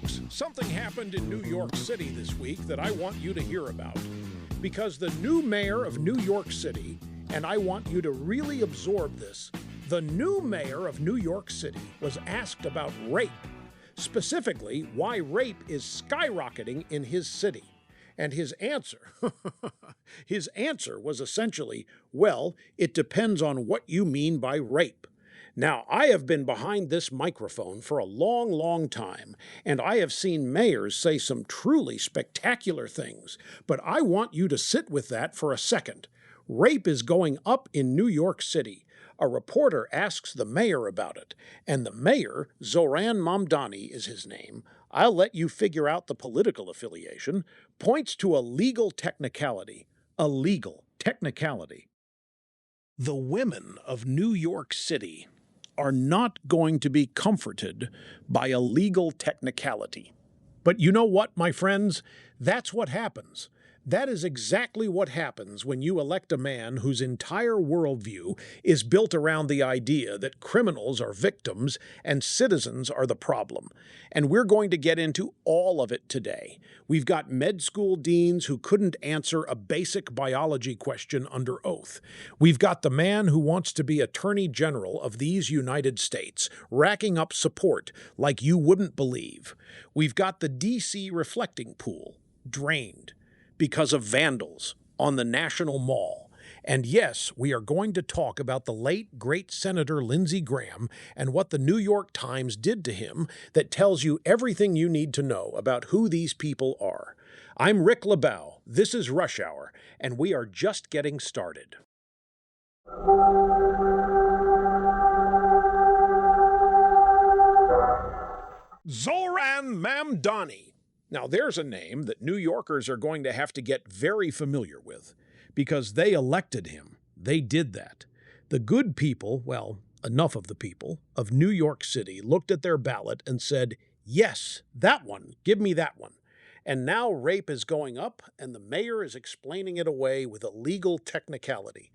Folks, something happened in New York City this week that I want you to hear about. Because the new mayor of New York City, and I want you to really absorb this, the new mayor of New York City was asked about rape, specifically why rape is skyrocketing in his city. And his answer, was essentially, well, it depends on what you mean by rape. Now, I have been behind this microphone for a long, long time, and I have seen mayors say some truly spectacular things, but I want you to sit with that for a second. Rape is going up in New York City. A reporter asks the mayor about it, and the mayor, Zohran Mamdani is his name, I'll let you figure out the political affiliation, points to a legal technicality. A legal technicality. The women of New York City are not going to be comforted by a legal technicality. But you know what, my friends? That's what happens. That is exactly what happens when you elect a man whose entire worldview is built around the idea that criminals are victims and citizens are the problem. And we're going to get into all of it today. We've got med school deans who couldn't answer a basic biology question under oath. We've got the man who wants to be Attorney General of these United States, racking up support like you wouldn't believe. We've got the D.C. reflecting pool, drained because of vandals on the National Mall. And yes, we are going to talk about the late, great Senator Lindsey Graham and what the New York Times did to him that tells you everything you need to know about who these people are. I'm Rick LeBow, this is Rush Hour, and we are just getting started. Zohran Mamdani. Now, there's a name that New Yorkers are going to have to get very familiar with, because they elected him. They did that. The good people, well, enough of the people, of New York City looked at their ballot and said, yes, that one, give me that one. And now rape is going up, and the mayor is explaining it away with a legal technicality.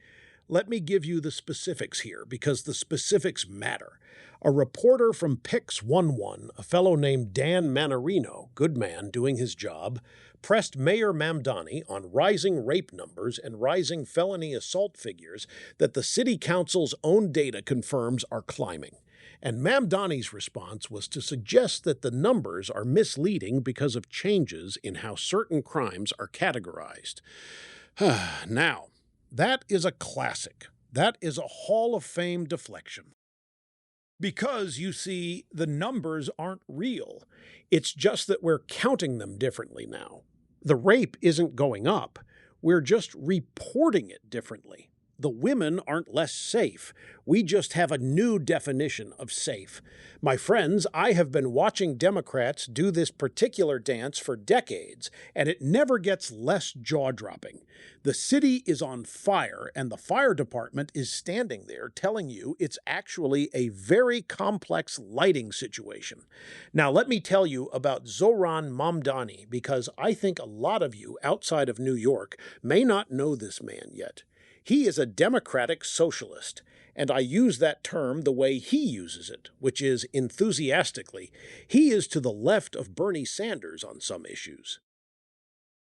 Let me give you the specifics here, because the specifics matter. A reporter from Pix 11, a fellow named Dan Manarino, good man doing his job, pressed Mayor Mamdani on rising rape numbers and rising felony assault figures that the city council's own data confirms are climbing. And Mamdani's response was to suggest that the numbers are misleading because of changes in how certain crimes are categorized. Now, that is a classic. That is a Hall of Fame deflection. Because, you see, the numbers aren't real. It's just that we're counting them differently now. The rape isn't going up. We're just reporting it differently. The women aren't less safe. We just have a new definition of safe. My friends, I have been watching Democrats do this particular dance for decades, and it never gets less jaw-dropping. The city is on fire, and the fire department is standing there telling you it's actually a very complex lighting situation. Now, let me tell you about Zohran Mamdani, because I think a lot of you outside of New York may not know this man yet. He is a democratic socialist, and I use that term the way he uses it, which is enthusiastically. He is to the left of Bernie Sanders on some issues.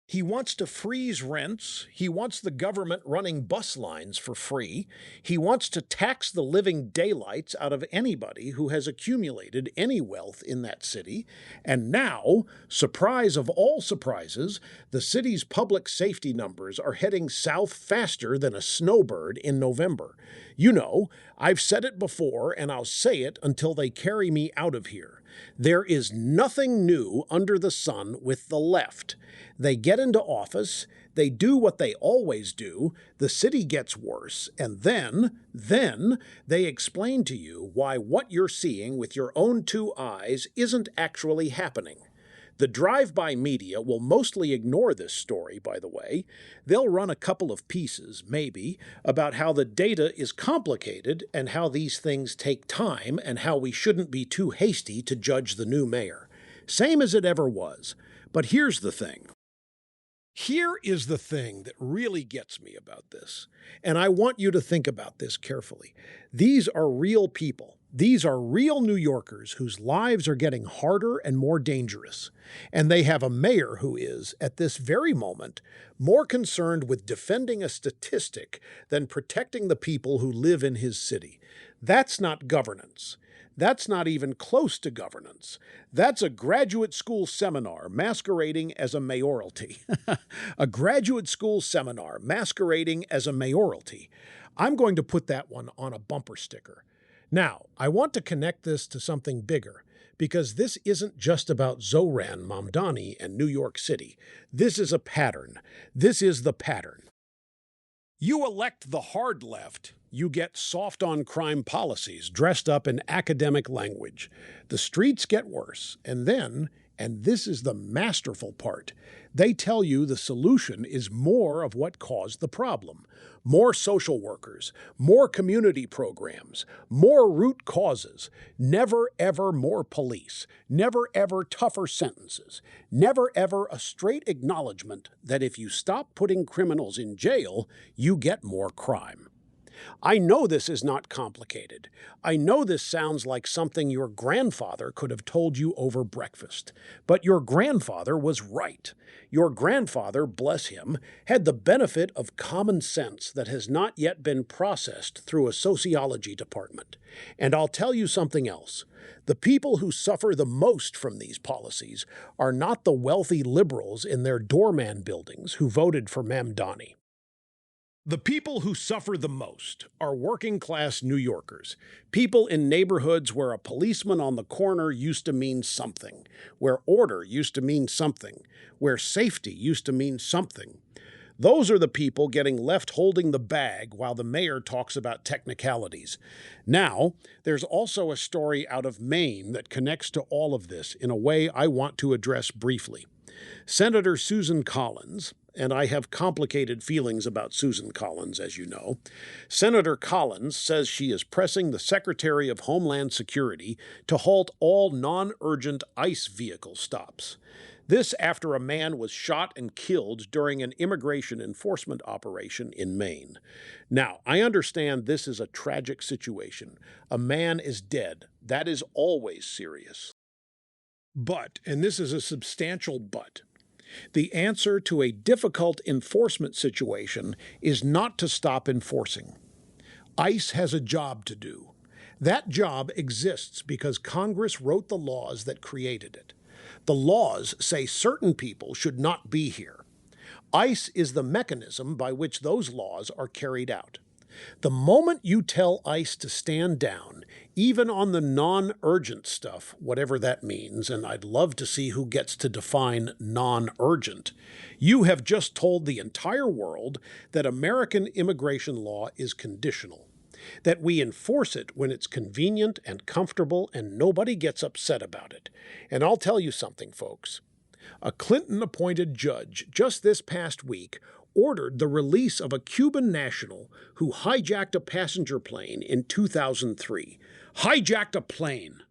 He wants to freeze rents. He wants the government running bus lines for free. He wants to tax the living daylights out of anybody who has accumulated any wealth in that city. And now, surprise of all surprises, the city's public safety numbers are heading south faster than a snowbird in November. You know, I've said it before, and I'll say it until they carry me out of here. There is nothing new under the sun with the left. They get into office, they do what they always do, the city gets worse, and then they explain to you why what you're seeing with your own two eyes isn't actually happening. The drive-by media will mostly ignore this story, by the way. They'll run a couple of pieces, maybe, about how the data is complicated and how these things take time and how we shouldn't be too hasty to judge the new mayor. Same as it ever was. But here's the thing. Here is the thing that really gets me about this, and I want you to think about this carefully. These are real people. These are real New Yorkers whose lives are getting harder and more dangerous, and they have a mayor who is, at this very moment, more concerned with defending a statistic than protecting the people who live in his city. That's not governance. That's not even close to governance. That's a graduate school seminar masquerading as a mayoralty. A graduate school seminar masquerading as a mayoralty. I'm going to put that one on a bumper sticker. Now, I want to connect this to something bigger, because this isn't just about Zoran Mamdani and New York City. This is a pattern. This is the pattern. You elect the hard left, you get soft-on-crime policies dressed up in academic language. The streets get worse, and then, and this is the masterful part, they tell you the solution is more of what caused the problem. More social workers, more community programs, more root causes, never ever more police, never ever tougher sentences, never ever a straight acknowledgement that if you stop putting criminals in jail, you get more crime. I know this is not complicated. I know this sounds like something your grandfather could have told you over breakfast. But your grandfather was right. Your grandfather, bless him, had the benefit of common sense that has not yet been processed through a sociology department. And I'll tell you something else. The people who suffer the most from these policies are not the wealthy liberals in their doorman buildings who voted for Mamdani. The people who suffer the most are working-class New Yorkers, people in neighborhoods where a policeman on the corner used to mean something, where order used to mean something, where safety used to mean something. Those are the people getting left holding the bag while the mayor talks about technicalities. Now, there's also a story out of Maine that connects to all of this in a way I want to address briefly. Senator Susan Collins, and I have complicated feelings about Susan Collins, as you know. Senator Collins says she is pressing the Secretary of Homeland Security to halt all non-urgent ICE vehicle stops. This after a man was shot and killed during an immigration enforcement operation in Maine. Now, I understand this is a tragic situation. A man is dead. That is always serious. But, and this is a substantial but, the answer to a difficult enforcement situation is not to stop enforcing. ICE has a job to do. That job exists because Congress wrote the laws that created it. The laws say certain people should not be here. ICE is the mechanism by which those laws are carried out. The moment you tell ICE to stand down, even on the non-urgent stuff, whatever that means, and I'd love to see who gets to define non-urgent, you have just told the entire world that American immigration law is conditional, that we enforce it when it's convenient and comfortable and nobody gets upset about it. And I'll tell you something, folks. A Clinton-appointed judge just this past week ordered the release of a Cuban national who hijacked a passenger plane in 2003. Hijacked a plane.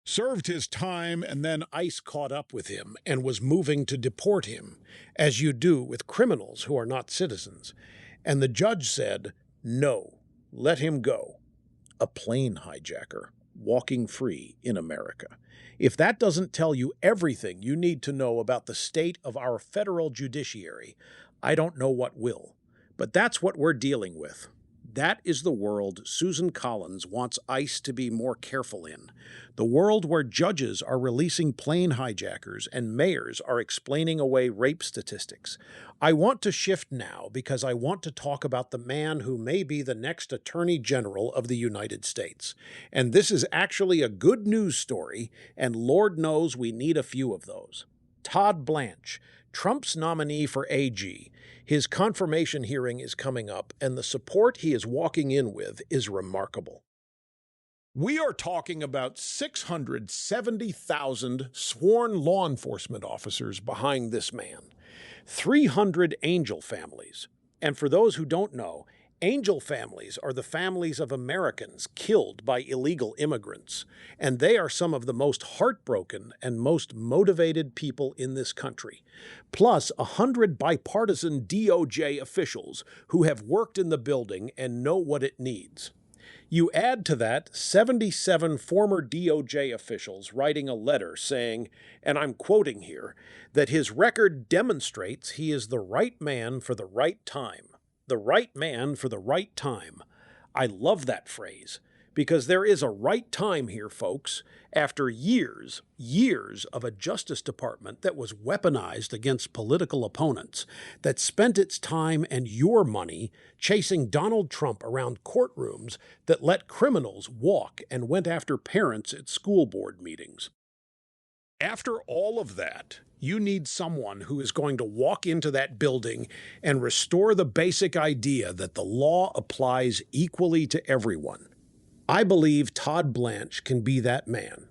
Served his time, and then ICE caught up with him and was moving to deport him, as you do with criminals who are not citizens. And the judge said, no, let him go. A plane hijacker, walking free in America. If that doesn't tell you everything you need to know about the state of our federal judiciary, I don't know what will. But that's what we're dealing with. That is the world Susan Collins wants ICE to be more careful in. The world where judges are releasing plane hijackers and mayors are explaining away rape statistics. I want to shift now because I want to talk about the man who may be the next Attorney General of the United States. And this is actually a good news story, and Lord knows we need a few of those. Todd Blanche, Trump's nominee for AG. His confirmation hearing is coming up, and the support he is walking in with is remarkable. We are talking about 670,000 sworn law enforcement officers behind this man, 300 angel families. And for those who don't know, angel families are the families of Americans killed by illegal immigrants, and they are some of the most heartbroken and most motivated people in this country, plus 100 bipartisan DOJ officials who have worked in the building and know what it needs. You add to that 77 former DOJ officials writing a letter saying, and I'm quoting here, that his record demonstrates he is the right man for the right time. The right man for the right time. I love that phrase, because there is a right time here, folks, after years of a Justice Department that was weaponized against political opponents, that spent its time and your money chasing Donald Trump around courtrooms that let criminals walk and went after parents at school board meetings. After all of that, you need someone who is going to walk into that building and restore the basic idea that the law applies equally to everyone. I believe Todd Blanche can be that man.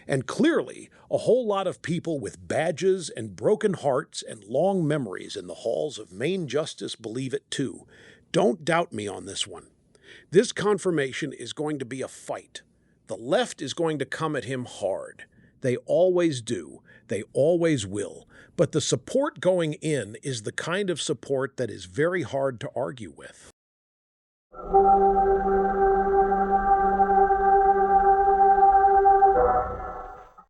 And clearly, a whole lot of people with badges and broken hearts and long memories in the halls of Main Justice believe it too. Don't doubt me on this one. This confirmation is going to be a fight. The left is going to come at him hard. They always do. They always will. But the support going in is the kind of support that is very hard to argue with.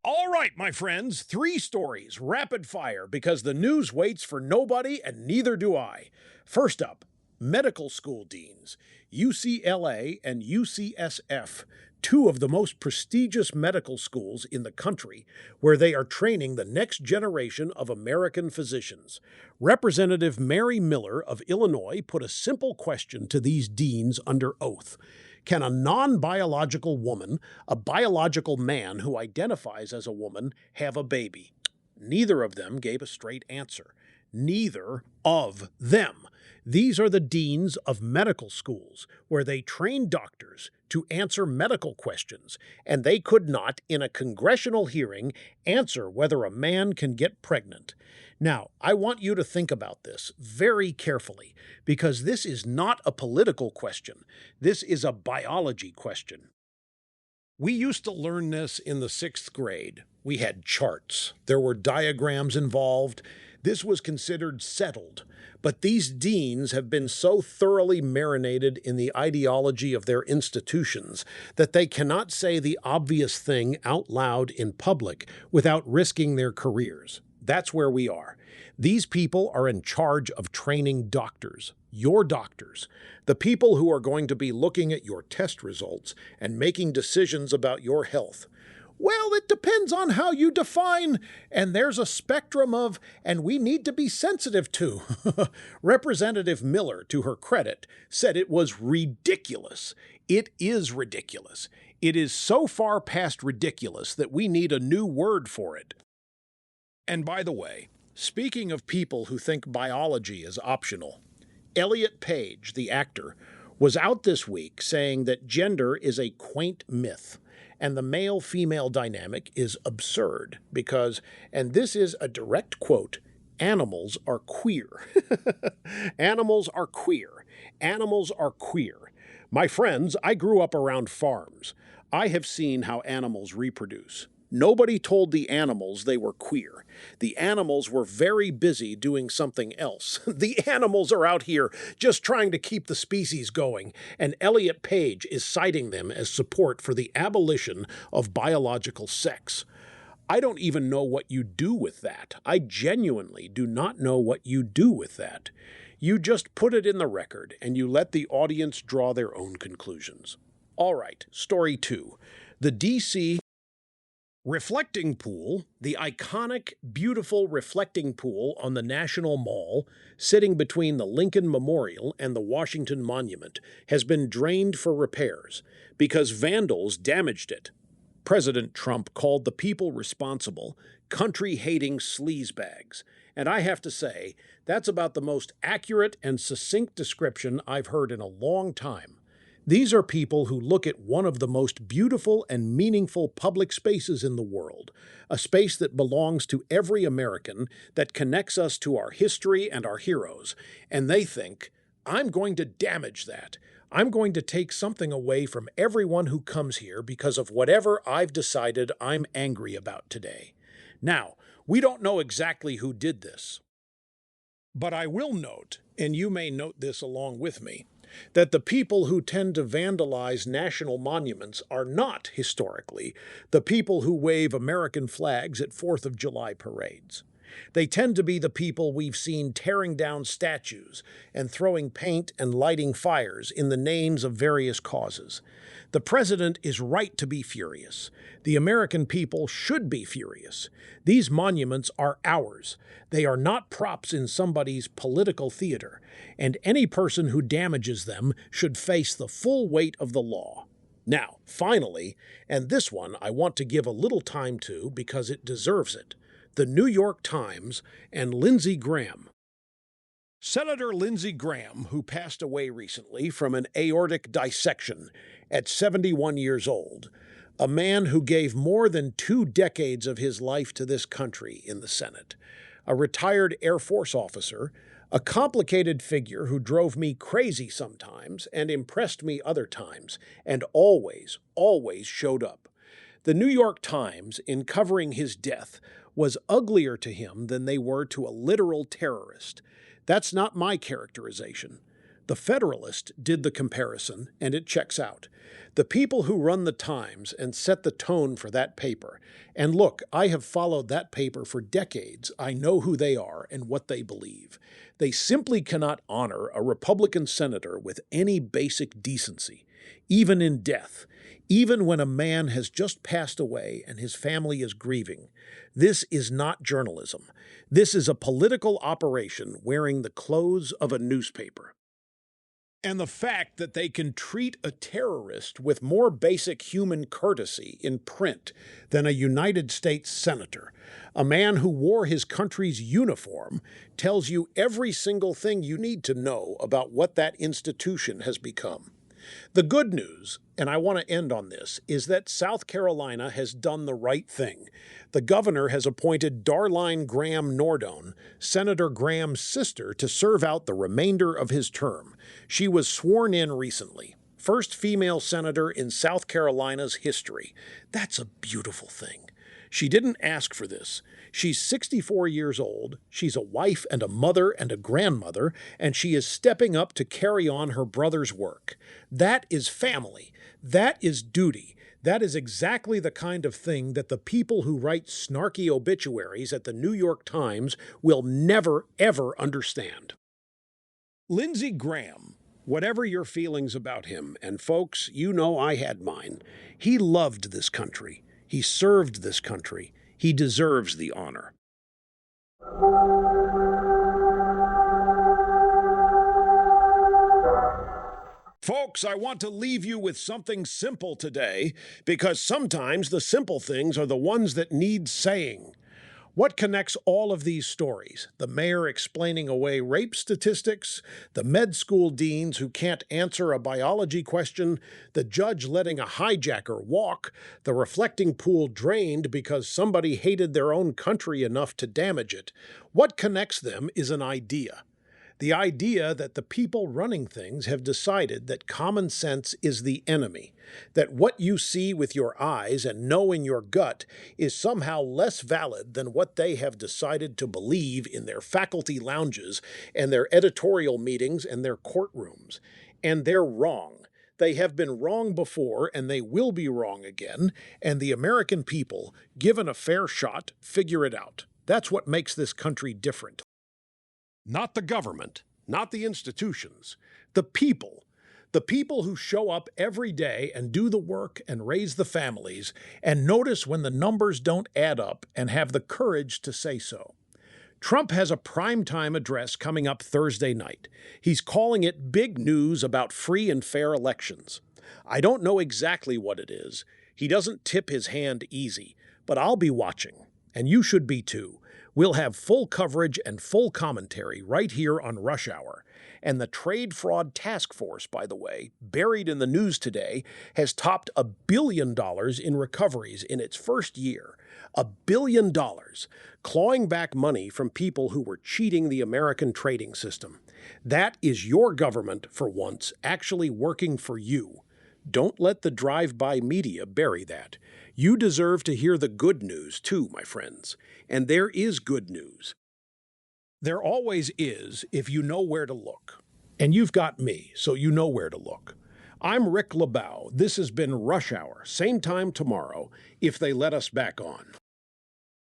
All right, my friends, 3 stories, rapid fire, because the news waits for nobody and neither do I. First up, medical school deans, UCLA and UCSF, 2 of the most prestigious medical schools in the country, where they are training the next generation of American physicians. Representative Mary Miller of Illinois put a simple question to these deans under oath. Can a non-biological woman, a biological man who identifies as a woman, have a baby? Neither of them gave a straight answer. Neither of them. These are the deans of medical schools, where they train doctors to answer medical questions, and they could not, in a congressional hearing, answer whether a man can get pregnant. Now, I want you to think about this very carefully, because this is not a political question. This is a biology question. We used to learn this in the 6th grade. We had charts. There were diagrams involved. This was considered settled. But these deans have been so thoroughly marinated in the ideology of their institutions that they cannot say the obvious thing out loud in public without risking their careers. That's where we are. These people are in charge of training doctors, your doctors, the people who are going to be looking at your test results and making decisions about your health. Well, it depends on how you define, and there's a spectrum of, and we need to be sensitive to. Representative Miller, to her credit, said it was ridiculous. It is ridiculous. It is so far past ridiculous that we need a new word for it. And by the way, speaking of people who think biology is optional, Elliot Page, the actor, was out this week saying that gender is a quaint myth. And the male-female dynamic is absurd because, and this is a direct quote, animals are queer. Animals are queer. Animals are queer. My friends, I grew up around farms. I have seen how animals reproduce. Nobody told the animals they were queer. The animals were very busy doing something else. The animals are out here just trying to keep the species going, and Elliot Page is citing them as support for the abolition of biological sex. I don't even know what you do with that. I genuinely do not know what you do with that. You just put it in the record, and you let the audience draw their own conclusions. All right, story 2. The D.C. reflecting pool, the iconic, beautiful reflecting pool on the National Mall, sitting between the Lincoln Memorial and the Washington Monument, has been drained for repairs because vandals damaged it. President Trump called the people responsible country-hating sleazebags, and I have to say, that's about the most accurate and succinct description I've heard in a long time. These are people who look at one of the most beautiful and meaningful public spaces in the world, a space that belongs to every American, that connects us to our history and our heroes, and they think, I'm going to damage that. I'm going to take something away from everyone who comes here because of whatever I've decided I'm angry about today. Now, we don't know exactly who did this, but I will note, and you may note this along with me, That the people who tend to vandalize national monuments are not, historically, the people who wave American flags at 4th of July parades. They tend to be the people we've seen tearing down statues and throwing paint and lighting fires in the names of various causes. The president is right to be furious. The American people should be furious. These monuments are ours. They are not props in somebody's political theater, and any person who damages them should face the full weight of the law. Now, finally, and this one I want to give a little time to because it deserves it, the New York Times and Lindsey Graham. Senator Lindsey Graham, who passed away recently from an aortic dissection at 71 years old, a man who gave more than 2 decades of his life to this country in the Senate, a retired Air Force officer, a complicated figure who drove me crazy sometimes and impressed me other times, and always showed up. The New York Times, in covering his death, was uglier to him than they were to a literal terrorist. That's not my characterization. The Federalist did the comparison, and it checks out. The people who run the Times and set the tone for that paper, and look, I have followed that paper for decades. I know who they are and what they believe. They simply cannot honor a Republican senator with any basic decency, even in death, even when a man has just passed away and his family is grieving. This is not journalism. This is a political operation wearing the clothes of a newspaper. And the fact that they can treat a terrorist with more basic human courtesy in print than a United States senator, a man who wore his country's uniform, tells you every single thing you need to know about what that institution has become. The good news, and I want to end on this, is that South Carolina has done the right thing. The governor has appointed Darline Graham Nordone, Senator Graham's sister, to serve out the remainder of his term. She was sworn in recently. First female senator in South Carolina's history. That's a beautiful thing. She didn't ask for this. She's 64 years old, she's a wife and a mother and a grandmother, and she is stepping up to carry on her brother's work. That is family. That is duty. That is exactly the kind of thing that the people who write snarky obituaries at the New York Times will never, ever understand. Lindsey Graham, whatever your feelings about him, and folks, you know I had mine, he loved this country. He served this country. He deserves the honor. Folks, I want to leave you with something simple today, because sometimes the simple things are the ones that need saying. What connects all of these stories? The mayor explaining away rape statistics, the med school deans who can't answer a biology question, the judge letting a hijacker walk, the reflecting pool drained because somebody hated their own country enough to damage it. What connects them is an idea. The idea that the people running things have decided that common sense is the enemy, that what you see with your eyes and know in your gut is somehow less valid than what they have decided to believe in their faculty lounges and their editorial meetings and their courtrooms. And they're wrong. They have been wrong before, and they will be wrong again, and the American people, given a fair shot, figure it out. That's what makes this country different. Not the government, not the institutions, the people. The people who show up every day and do the work and raise the families and notice when the numbers don't add up and have the courage to say so. Trump has a primetime address coming up Thursday night. He's calling it big news about free and fair elections. I don't know exactly what it is. He doesn't tip his hand easy, but I'll be watching, and you should be too. We'll have full coverage and full commentary right here on Rush Hour. And the Trade Fraud Task Force, by the way, buried in the news today, has topped $1 billion in recoveries in its first year. $1 billion, clawing back money from people who were cheating the American trading system. That is your government, for once, actually working for you. Don't let the drive-by media bury that. You deserve to hear the good news, too, my friends. And there is good news. There always is, if you know where to look. And you've got me, so you know where to look. I'm Rick LeBow. This has been Rush Hour, same time tomorrow, if they let us back on.